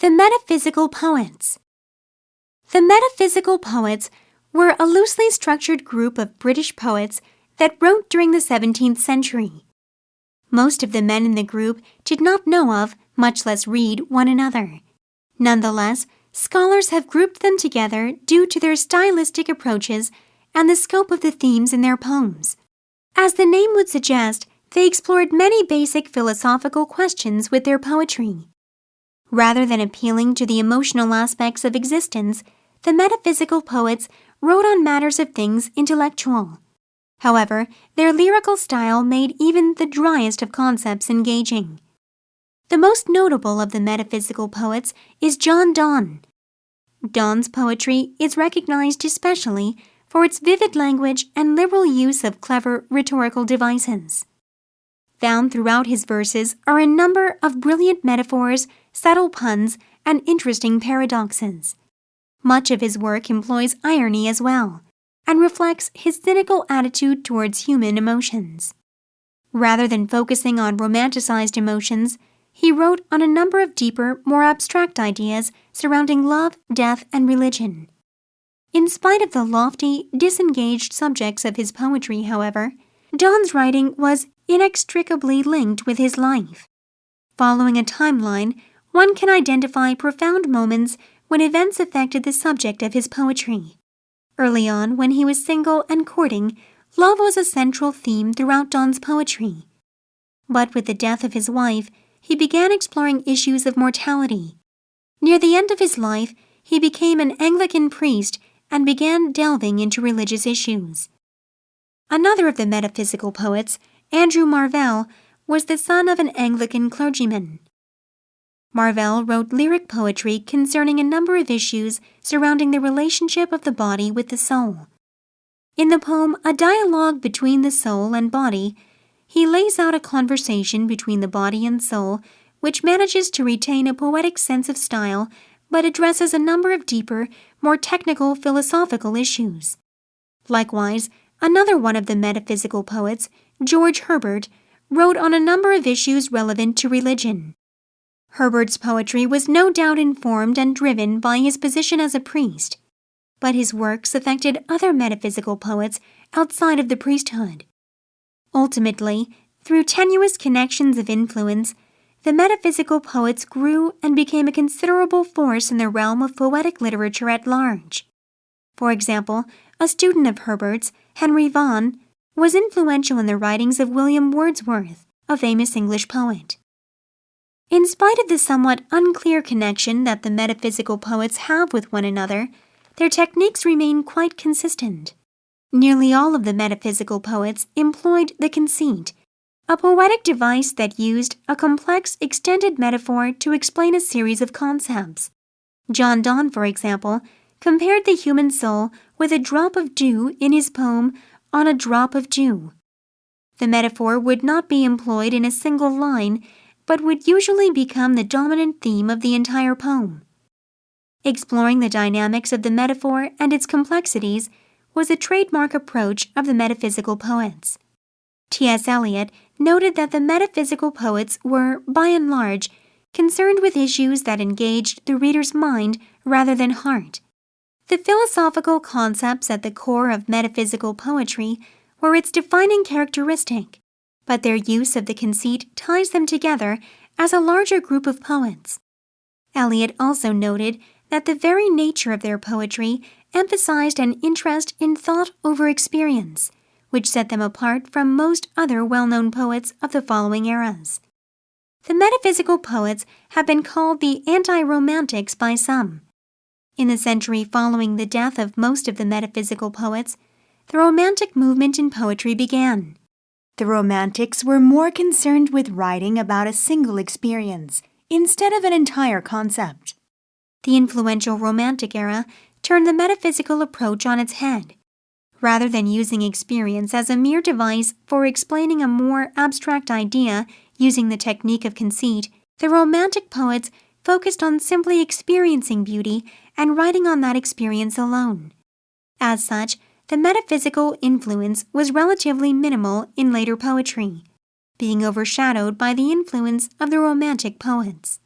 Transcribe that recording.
The Metaphysical Poets. The Metaphysical Poets were a loosely structured group of British poets that wrote during the 17th century. Most of the men in the group did not know of, much less read, one another. Nonetheless, scholars have grouped them together due to their stylistic approaches and the scope of the themes in their poems. As the name would suggest, they explored many basic philosophical questions with their poetry. Rather than appealing to the emotional aspects of existence, the metaphysical poets wrote on matters of things intellectual. However, their lyrical style made even the driest of concepts engaging. The most notable of the metaphysical poets is John Donne. Donne's poetry is recognized especially for its vivid language and liberal use of clever rhetorical devices. Found throughout his verses are a number of brilliant metaphors, subtle puns, and interesting paradoxes. Much of his work employs irony as well, and reflects his cynical attitude towards human emotions. Rather than focusing on romanticized emotions, he wrote on a number of deeper, more abstract ideas surrounding love, death, and religion. In spite of the lofty, disengaged subjects of his poetry, however, Donne's writing was inextricably linked with his life. Following a timeline, one can identify profound moments when events affected the subject of his poetry. Early on, when he was single and courting, love was a central theme throughout Donne's poetry. But with the death of his wife, he began exploring issues of mortality. Near the end of his life, he became an Anglican priest and began delving into religious issues. Another of the metaphysical poets, Andrew Marvell, was the son of an Anglican clergyman. Marvell wrote lyric poetry concerning a number of issues surrounding the relationship of the body with the soul. In the poem A Dialogue Between the Soul and Body, he lays out a conversation between the body and soul which manages to retain a poetic sense of style but addresses a number of deeper, more technical philosophical issues. Likewise, another one of the metaphysical poets, George Herbert, wrote on a number of issues relevant to religion. Herbert's poetry was no doubt informed and driven by his position as a priest, but his works affected other metaphysical poets outside of the priesthood. Ultimately, through tenuous connections of influence, the metaphysical poets grew and became a considerable force in the realm of poetic literature at large. For example, a student of Herbert's, Henry Vaughan, was influential in the writings of William Wordsworth, a famous English poet. In spite of the somewhat unclear connection that the metaphysical poets have with one another, their techniques remain quite consistent. Nearly all of the metaphysical poets employed the conceit, a poetic device that used a complex, extended metaphor to explain a series of concepts. John Donne, for example, compared the human soul with a drop of dew in his poem On a Drop of Dew. The metaphor would not be employed in a single line, but would usually become the dominant theme of the entire poem. Exploring the dynamics of the metaphor and its complexities was a trademark approach of the metaphysical poets. T.S. Eliot noted that the metaphysical poets were, by and large, concerned with issues that engaged the reader's mind rather than heart. The philosophical concepts at the core of metaphysical poetry were its defining characteristic, but their use of the conceit ties them together as a larger group of poets. Eliot also noted that the very nature of their poetry emphasized an interest in thought over experience, which set them apart from most other well-known poets of the following eras. The metaphysical poets have been called the anti-romantics by some. In the century following the death of most of the metaphysical poets, the Romantic movement in poetry began. The Romantics were more concerned with writing about a single experience instead of an entire concept. The influential Romantic era turned the metaphysical approach on its head. Rather than using experience as a mere device for explaining a more abstract idea using the technique of conceit, the Romantic poets focused on simply experiencing beauty and writing on that experience alone. As such, the metaphysical influence was relatively minimal in later poetry, being overshadowed by the influence of the Romantic poets.